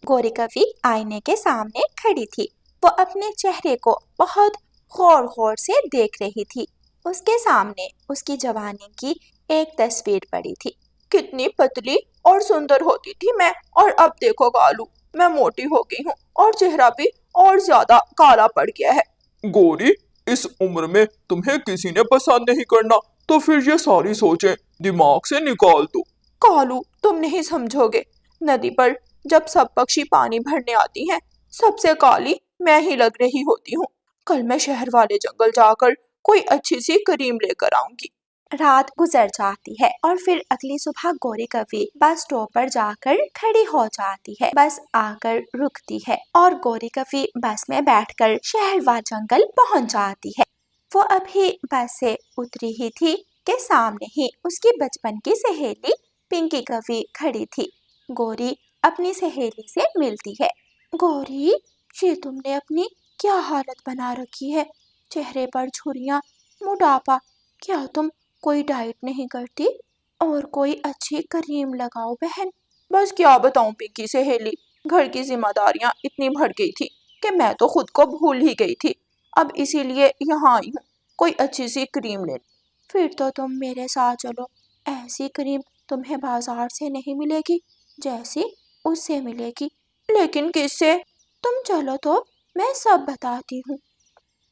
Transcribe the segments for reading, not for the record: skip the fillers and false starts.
गोरी कवि आईने के सामने खड़ी थी। वो अपने चेहरे को बहुत गौर गौर से देख रही थी। उसके सामने उसकी जवानी की एक तस्वीर पड़ी थी। कितनी पतली और सुंदर होती थी मैं, और अब देखो कालू, मैं मोटी हो गई हूँ और चेहरा भी और ज्यादा काला पड़ गया है। गौरी, इस उम्र में तुम्हें किसी ने पसंद नहीं करना, तो फिर ये सारी सोचें दिमाग से निकाल दो। कालू, तुम नहीं समझोगे। नदी पर जब सब पक्षी पानी भरने आती हैं, सबसे काली मैं ही लग रही होती हूँ। कल मैं शहर वाले जंगल जाकर कोई अच्छी सी क्रीम लेकर आऊंगी। रात गुजर जाती है और फिर अगली सुबह गोरी कवि बस स्टॉप पर जाकर खड़ी हो जाती है। बस आकर रुकती है और गोरी कवि बस में बैठकर शहर व जंगल पहुंच जाती है। वो अभी बस से उतरी ही थी कि सामने ही उसकी बचपन की सहेली पिंकी कवि खड़ी थी। गोरी अपनी सहेली से मिलती है। गोरी, ये तुमने अपनी क्या हालत बना रखी है? चेहरे पर झुर्रियां, मोटापा। क्या तुम कोई डाइट नहीं करती? और कोई अच्छी क्रीम लगाओ बहन। बस क्या बताऊं पिंकी सहेली, घर की जिम्मेदारियां इतनी बढ़ गई थी कि मैं तो खुद को भूल ही गई थी। अब इसीलिए यहाँ आई हूँ कोई अच्छी सी क्रीम लेने। फिर तो तुम मेरे साथ चलो। ऐसी क्रीम तुम्हें बाजार से नहीं मिलेगी, जैसी उससे मिलेगी। लेकिन किससे? तुम चलो तो मैं सब बताती हूँ।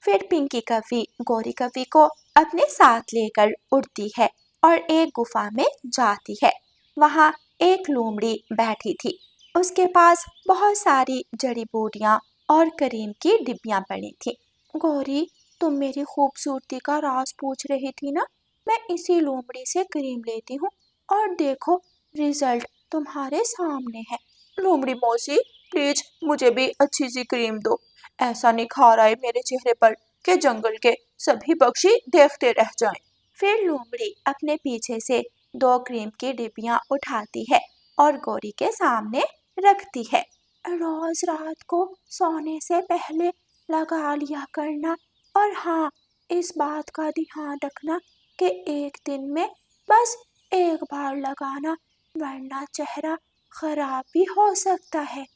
फिर पिंकी कवि गोरी कवि को अपने साथ लेकर उड़ती है और एक गुफा में जाती है। वहाँ एक लोमड़ी बैठी थी। उसके पास बहुत सारी जड़ी बूटियाँ और क्रीम की डिब्बियाँ पड़ी थी। गोरी, तुम मेरी खूबसूरती का राज पूछ रही थी ना? मैं इसी लोमड़ी से क्रीम लेती हूँ और देखो, रिजल्ट तुम्हारे सामने है। लोमड़ी मौसी, प्लीज मुझे भी अच्छी सी क्रीम दो। ऐसा निखार आए मेरे चेहरे पर कि जंगल के सभी पक्षी देखते रह जाएं। फिर लोमड़ी अपने पीछे से 2 क्रीम की डिब्बियाँ उठाती है और गोरी के सामने रखती है। रोज रात को सोने से पहले लगा लिया करना, और हाँ, इस बात का ध्यान रखना कि एक दिन में बस एक बार लगाना, वरना चेहरा खराब भी हो सकता है।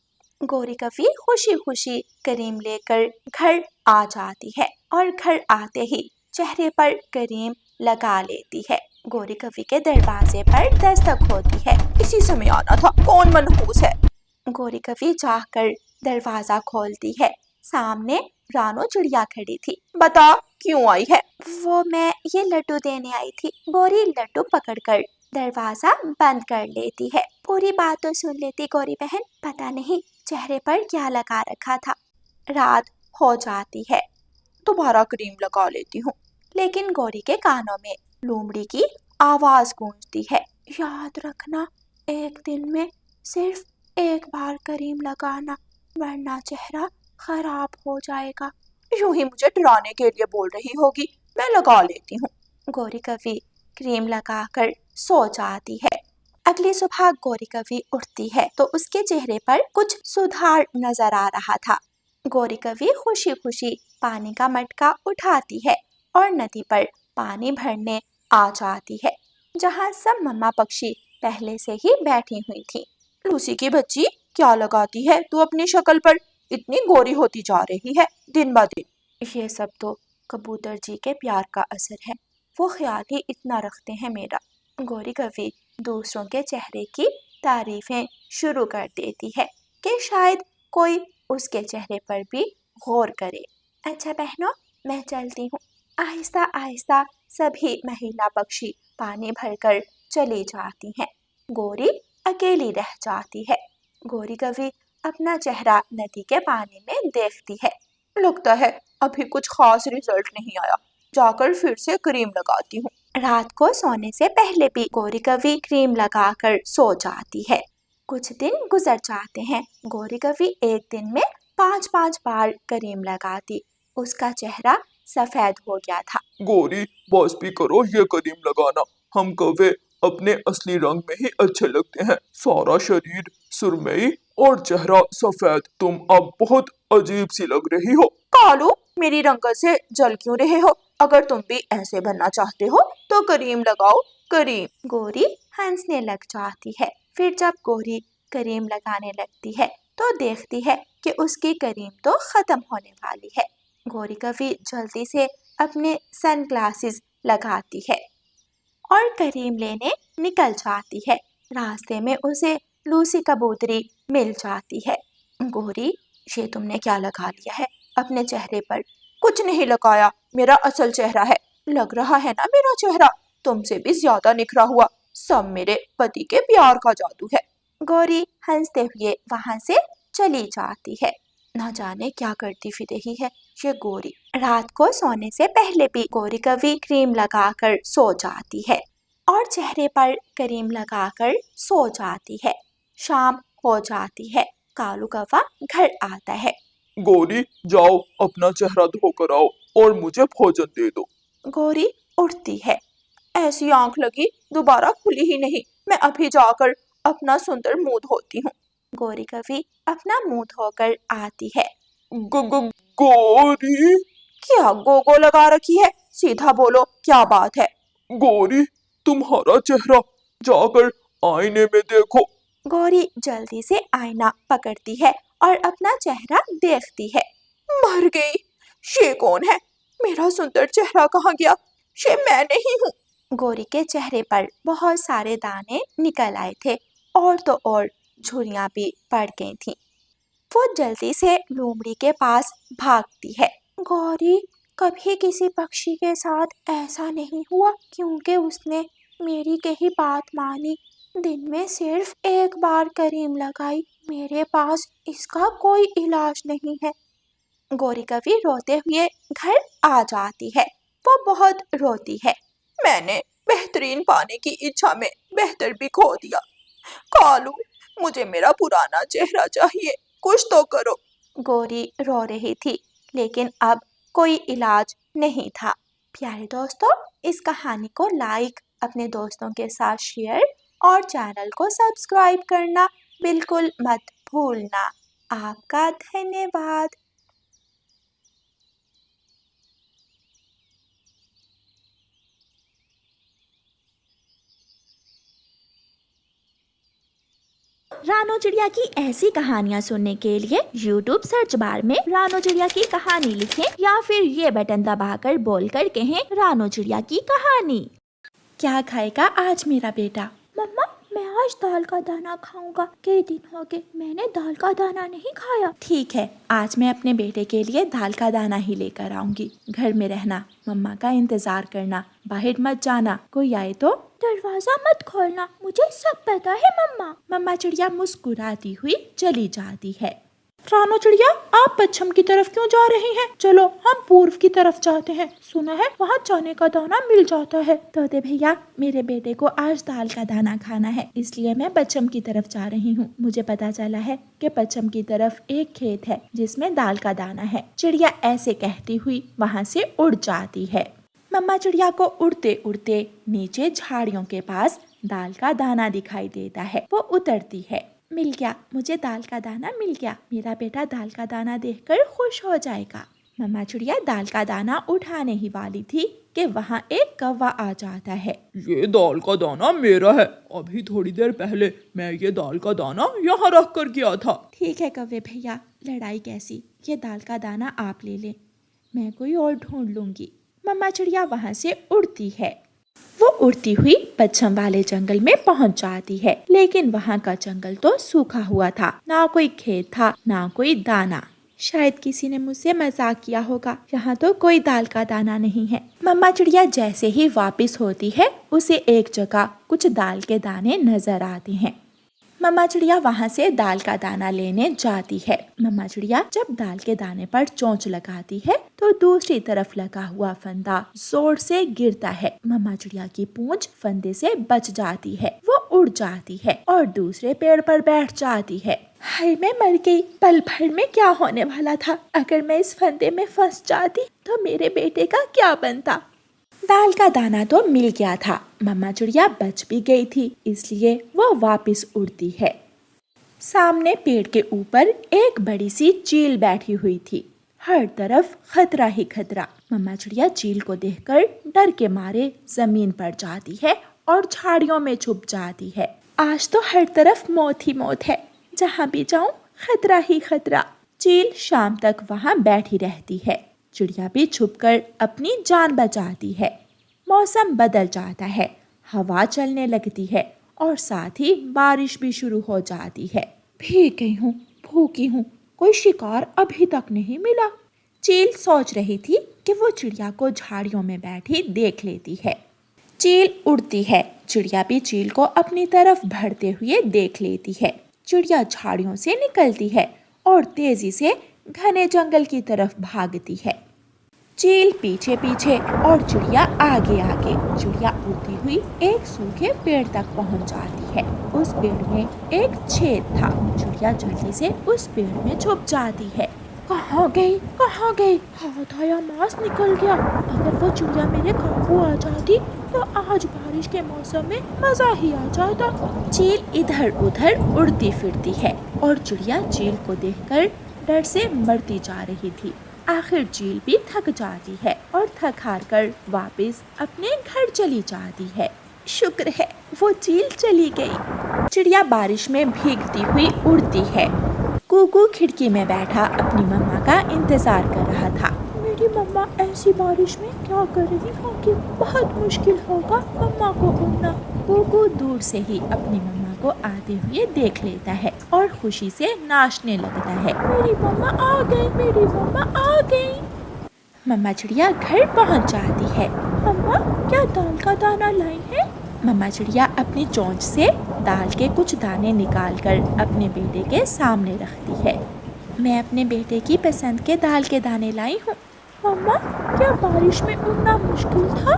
गोरी कवि खुशी खुशी क्रीम लेकर घर आ जाती है और घर आते ही चेहरे पर क्रीम लगा लेती है। गोरी कवि के दरवाजे पर दस्तक होती है। इसी समय आना था, कौन मनहूस है? गोरी कवि जाकर दरवाजा खोलती है। सामने रानो चिड़िया खड़ी थी। बता, क्यों आई है? वो मैं ये लड्डू देने आई थी। गोरी लड्डू पकड़कर दरवाजा बंद कर लेती है। पूरी बात तो सुन लेती गोरी बहन, पता नहीं चेहरे पर क्या लगा रखा था। रात हो जाती है। दोबारा क्रीम लगा लेती हूँ। लेकिन गोरी के कानों में लोमड़ी की आवाज गूंजती है। याद रखना, एक दिन में सिर्फ एक बार क्रीम लगाना, वरना चेहरा खराब हो जाएगा। यूं ही मुझे डराने के लिए बोल रही होगी, मैं लगा लेती हूँ। गोरी कवि क्रीम लगाकर सो जाती है। अगली सुबह गोरी कवि उठती है तो उसके चेहरे पर कुछ सुधार नजर आ रहा था। गोरी कवि खुशी खुशी पानी का मटका उठाती है और नदी पर पानी भरने आ जाती है, जहाँ सब मम्मा पक्षी पहले से ही बैठी हुई थी। लूसी की बच्ची, क्या लगाती है तू अपनी शक्ल पर? इतनी गोरी होती जा रही है दिन ब दिन। ये सब तो कबूतर जी के प्यार का असर है, वो ख्याल ही इतना रखते हैं मेरा। गोरी कवि दूसरों के चेहरे की तारीफें शुरू कर देती है कि शायद कोई उसके चेहरे पर भी गौर करे। अच्छा बहनों, मैं चलती हूँ। आहिस्ता आहिस्ता सभी महिला पक्षी पानी भरकर चली जाती हैं। गोरी अकेली रह जाती है। गोरी कवि अपना चेहरा नदी के पानी में देखती है। लगता है अभी कुछ खास रिजल्ट नहीं आया, जाकर फिर से क्रीम लगाती हूँ। रात को सोने से पहले भी गोरी कवि क्रीम लगाकर सो जाती है। कुछ दिन गुजर जाते हैं। गोरी कवि एक दिन में 5-5 बार क्रीम लगाती। उसका चेहरा सफेद हो गया था। गौरी, बस भी करो ये क्रीम लगाना। हम कौवे अपने असली रंग में ही अच्छे लगते हैं। सारा शरीर सुरमई और चेहरा सफेद। तुम अब बहुत अजीब सी लग रही हो। कालू, मेरी रंगत से जल क्यों रहे हो? अगर तुम भी ऐसे बनना चाहते हो तो क्रीम लगाओ, क्रीम। गोरी हंसने लग जाती है। फिर जब गोरी क्रीम लगाने लगती है तो देखती है कि उसकी क्रीम तो खत्म होने वाली है। गौरी कवि जल्दी से अपने सनग्लासेस लगाती है और क्रीम लेने निकल जाती है। रास्ते में उसे लूसी कबूतरी मिल जाती है। गौरी, ये तुमने क्या लगा लिया है अपने चेहरे पर? कुछ नहीं लगाया, मेरा असल चेहरा है। लग रहा है ना मेरा चेहरा तुमसे भी ज्यादा निखरा हुआ। सब मेरे पति के प्यार का जादू है। गौरी हंसते हुए वहां से चली जाती है। ना जाने क्या करती फिर रही है ये गौरी। रात को सोने से पहले भी गौरी कवि क्रीम लगाकर सो जाती है और चेहरे पर क्रीम लगाकर सो जाती है। शाम हो जाती है। कालू कौवा घर आता है। गौरी, जाओ अपना चेहरा धोकर आओ और मुझे भोजन दे दो। गौरी उठती है। ऐसी आंख लगी दोबारा खुली ही नहीं। मैं अभी जाकर अपना सुंदर मुंह धोती हूँ। गौरी कवि अपना मुंह धोकर आती है। गौरी, क्या गोगो लगा रखी है? सीधा बोलो, क्या बात है? गौरी, तुम्हारा चेहरा जाकर आईने में देखो। गौरी जल्दी से आईना पकड़ती है और अपना चेहरा देखती है। मर गई। ये कौन है? मेरा सुंदर चेहरा कहाँ गया? ये मैं नहीं हूँ। गौरी के चेहरे पर बहुत सारे दाने निकल आए थे और तो और झुर्रियां भी पड़ गई थी। वो जल्दी से लोमड़ी के पास भागती है। गौरी, कभी किसी पक्षी के साथ ऐसा नहीं हुआ क्योंकि उसने मेरी कही बात मानी। दिन में सिर्फ एक बार क्रीम लगाई। मेरे पास इसका कोई इलाज नहीं है। गौरी कवि रोते हुए घर आ जाती है। वो बहुत रोती है। मैंने बेहतरीन पाने की इच्छा में बेहतर भी खो दिया। कालू, मुझे मेरा पुराना चेहरा चाहिए, कुछ तो करो। गौरी रो रही थी लेकिन अब कोई इलाज नहीं था। प्यारे दोस्तों, इस कहानी को लाइक, अपने दोस्तों के साथ शेयर और चैनल को सब्सक्राइब करना बिल्कुल मत भूलना। आपका धन्यवाद। रानो चिड़िया की ऐसी कहानियाँ सुनने के लिए YouTube सर्च बार में रानो चिड़िया की कहानी लिखें या फिर ये बटन दबाकर बोलकर कहें रानो चिड़िया की कहानी। क्या खाएगा आज मेरा बेटा? मम्मा, मैं आज दाल का दाना खाऊंगा। कई दिन हो गए मैंने दाल का दाना नहीं खाया। ठीक है, आज मैं अपने बेटे के लिए दाल का दाना ही लेकर आऊंगी। घर में रहना, मम्मा का इंतजार करना, बाहर मत जाना। कोई आए तो दरवाजा मत खोलना, मुझे सब पता है मम्मा। मम्मा चिड़िया मुस्कुराती हुई चली जाती है। रानो चिड़िया, आप पश्चिम की तरफ क्यों जा रही हैं? चलो हम पूर्व की तरफ जाते हैं। सुना है वहाँ चने का दाना मिल जाता है। तोते भैया, मेरे बेटे को आज दाल का दाना खाना है, इसलिए मैं पश्चिम की तरफ जा रही हूँ। मुझे पता चला है कि पश्चिम की तरफ एक खेत है जिसमें दाल का दाना है। चिड़िया ऐसे कहती हुई वहाँ से उड़ जाती है। मम्मा चिड़िया को उड़ते उड़ते नीचे झाड़ियों के पास दाल का दाना दिखाई देता है। वो उतरती है। मिल गया, मुझे दाल का दाना मिल गया। मेरा बेटा दाल का दाना देखकर खुश हो जाएगा। मम्मा चिड़िया दाल का दाना उठाने ही वाली थी कि वहाँ एक कौवा आ जाता है। ये दाल का दाना मेरा है। अभी थोड़ी देर पहले मैं ये दाल का दाना यहाँ रख कर गया था। ठीक है कौवे भैया, लड़ाई कैसी? ये दाल का दाना आप ले लें, मैं कोई और ढूंढ लूंगी। मम्मा चिड़िया वहाँ से उड़ती है। वो उड़ती हुई पश्चिम वाले जंगल में पहुंच जाती है, लेकिन वहाँ का जंगल तो सूखा हुआ था। ना कोई खेत था, ना कोई दाना। शायद किसी ने मुझसे मजाक किया होगा, यहाँ तो कोई दाल का दाना नहीं है। मम्मा चिड़िया जैसे ही वापस होती है, उसे एक जगह कुछ दाल के दाने नजर आते हैं। मम्मा चिड़िया वहाँ से दाल का दाना लेने जाती है। मम्मा चिड़िया जब दाल के दाने पर चोंच लगाती है तो दूसरी तरफ लगा हुआ फंदा जोर से गिरता है। मम्मा चिड़िया की पूंछ फंदे से बच जाती है। वो उड़ जाती है और दूसरे पेड़ पर बैठ जाती है। हाय, मैं मर गई। पल भर में क्या होने वाला था? अगर मैं इस फंदे में फंस जाती तो मेरे बेटे का क्या बनता? दाल का दाना तो मिल गया था, मम्मा चिड़िया बच भी गई थी, इसलिए वो वापस उड़ती है। सामने पेड़ के ऊपर एक बड़ी सी चील बैठी हुई थी। हर तरफ खतरा ही खतरा। मम्मा चिड़िया चील को देखकर डर के मारे जमीन पर जाती है और झाड़ियों में छुप जाती है। आज तो हर तरफ मौत ही मौत है, जहाँ भी जाऊं खतरा ही खतरा। चील शाम तक वहाँ बैठी रहती है। चिड़िया भी छुपकर अपनी जान बचाती है। मौसम बदल जाता है, हवा चलने लगती है और साथ ही बारिश भी शुरू हो जाती है। भीग गई हूँ, भूखी हूँ, कोई शिकार अभी तक नहीं मिला। चील सोच रही थी कि वो चिड़िया को झाड़ियों में बैठी देख लेती है। चील उड़ती है, चिड़िया भी चील को अपनी तरफ बढ़ते हुए देख लेती है। चिड़िया झाड़ियों से निकलती है और तेजी से घने जंगल की तरफ भागती है। चील पीछे पीछे और चिड़िया आगे आगे। चिड़िया उड़ती हुई एक सूखे पेड़ तक पहुंच जाती है। उस पेड़ में एक छेद था। चिड़िया जल्दी से उस पेड़ में छुप जाती है। कहाँ गई, कहाँ गई? हाथ आया मांस निकल गया। अगर वो चिड़िया मेरे काबू आ जाती तो आज बारिश के मौसम में मजा ही आ जाता। चील इधर उधर उड़ती फिरती है और चिड़िया चील को देखकर डर से मरती जा रही थी। आखिर चील भी थक जाती है और थक हार कर वापस अपने घर चली जाती है। शुक्र है वो चील चली गई। चिड़िया बारिश में भीगती हुई उड़ती है। कुकू खिड़की में बैठा अपनी मम्मा का इंतजार कर रहा था। मेरी मम्मा ऐसी बारिश में क्या कर रही होगी? बहुत मुश्किल होगा मम्मा को उड़ना। कुकू दूर से ही अपनी मम्मा को आते हुए देख लेता है और खुशी से नाचने लगता है। मेरी मम्मा आ गई, मेरी मम्मा आ गई। मम्मा चिड़िया घर पहुंच जाती है। मम्मा क्या दाल का दाना लाई है? मम्मा चिड़िया अपनी चोंच से दाल के कुछ दाने निकालकर अपने बेटे के सामने रखती है। मैं अपने बेटे की पसंद के दाल के दाने लाई हूँ। मम्मा क्या बारिश में उड़ना मुश्किल था?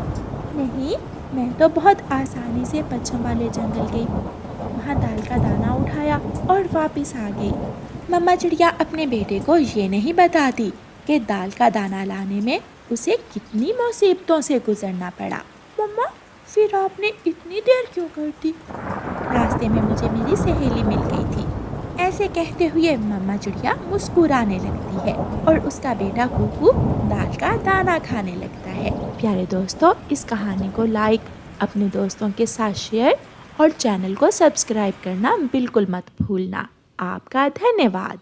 नहीं, मैं तो बहुत आसानी से पश्चिम वाले जंगल गई, वहाँ दाल का दाना उठाया और वापस आ गई। मम्मा चिड़िया अपने बेटे को ये नहीं बताती कि दाल का दाना लाने में उसे कितनी मुसीबतों से गुजरना पड़ा। मम्मा फिर आपने इतनी देर क्यों कर दी? रास्ते में मुझे मेरी सहेली मिल गई थी। ऐसे कहते हुए मम्मा चिड़िया मुस्कुराने लगती है और उसका बेटा कुकू दाल का दाना खाने लगता है। प्यारे दोस्तों, इस कहानी को लाइक, अपने दोस्तों के साथ शेयर और चैनल को सब्सक्राइब करना बिल्कुल मत भूलना। आपका धन्यवाद।